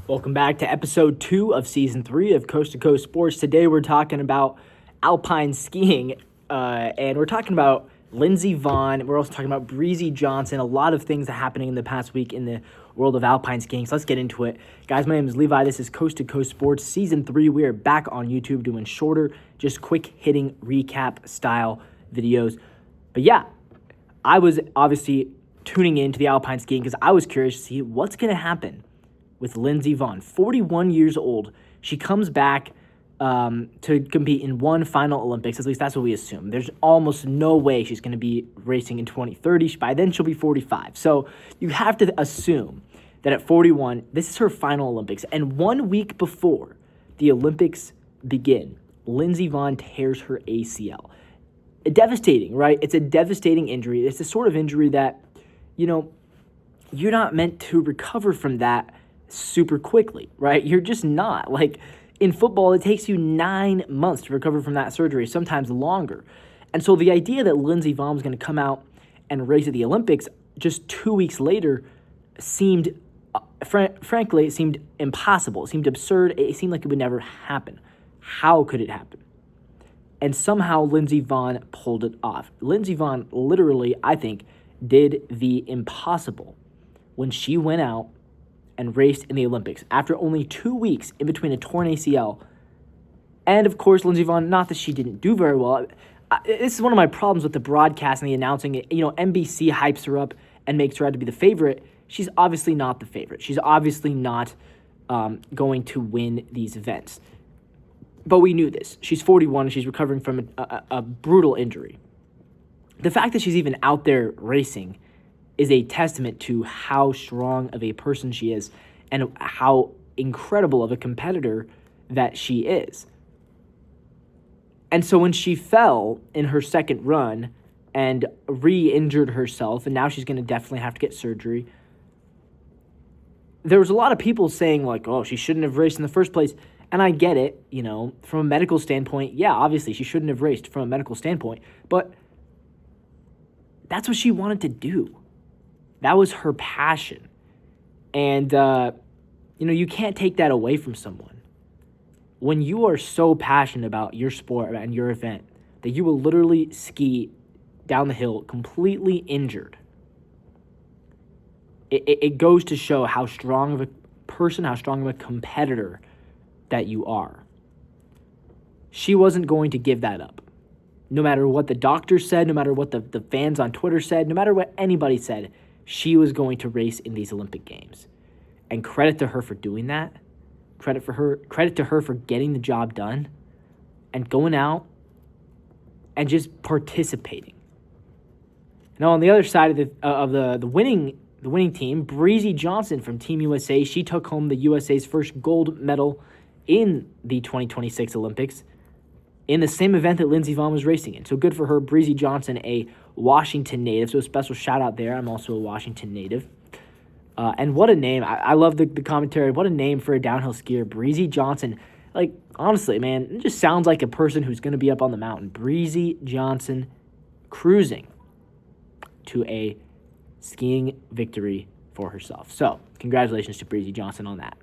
Welcome back to episode 2 of season 3 of Coast to Coast Sports. Today we're talking about alpine skiing, and we're talking about Lindsey Vonn. We're also talking about Breezy Johnson. A lot of things that are happening in the past week in the world of alpine skiing. So let's get into it. Guys, my name is Levi. This is Coast to Coast Sports season 3. We are back on YouTube doing shorter, just quick hitting recap style videos. But yeah, I was obviously tuning into the alpine skiing because I was curious to see what's going to happen with Lindsey Vonn, 41 years old. She comes back to compete in one final Olympics. At least that's what we assume. There's almost no way she's going to be racing in 2030. By then, she'll be 45. So you have to assume that at 41, this is her final Olympics. And 1 week before the Olympics begin, Lindsey Vonn tears her ACL. Devastating, right? It's a devastating injury. It's the sort of injury that, you're not meant to recover from that super quickly, right? You're just not. Like in football, it takes you 9 months to recover from that surgery, sometimes longer. And so the idea that Lindsey Vonn was going to come out and race at the Olympics just 2 weeks later seemed, frankly, it seemed impossible. It seemed absurd. It seemed like it would never happen. How could it happen? And somehow Lindsey Vonn pulled it off. Lindsey Vonn literally, I think, did the impossible when she went out and raced in the Olympics after only 2 weeks in between a torn ACL. And of course, Lindsey Vonn, not that she didn't do very well. This is one of my problems with the broadcast and the announcing. NBC hypes her up and makes her out to be the favorite. She's obviously not the favorite. She's obviously not going to win these events. But we knew this. She's 41 and she's recovering from a brutal injury. The fact that she's even out there racing is a testament to how strong of a person she is and how incredible of a competitor that she is. And so when she fell in her second run and re-injured herself, and now she's going to definitely have to get surgery, there was a lot of people saying, like, oh, she shouldn't have raced in the first place. And I get it, from a medical standpoint. Yeah, obviously she shouldn't have raced from a medical standpoint. But that's what she wanted to do. That was her passion. And, you can't take that away from someone. When you are so passionate about your sport and your event that you will literally ski down the hill completely injured, it goes to show how strong of a person, how strong of a competitor that you are. She wasn't going to give that up. No matter what the doctors said, no matter what the fans on Twitter said, no matter what anybody said, she was going to race in these Olympic Games. And credit to her for doing that. Credit to her for getting the job done and going out and just participating. Now on the other side of the winning team, Breezy Johnson from Team USA, she took home the USA's first gold medal in the 2026 Olympics in the same event that Lindsey Vonn was racing in. So good for her. Breezy Johnson, a Washington native. So a special shout out there. I'm also a Washington native. And what a name. I love the commentary. What a name for a downhill skier. Breezy Johnson. Like, honestly, man, it just sounds like a person who's going to be up on the mountain. Breezy Johnson cruising to a skiing victory for herself. So congratulations to Breezy Johnson on that.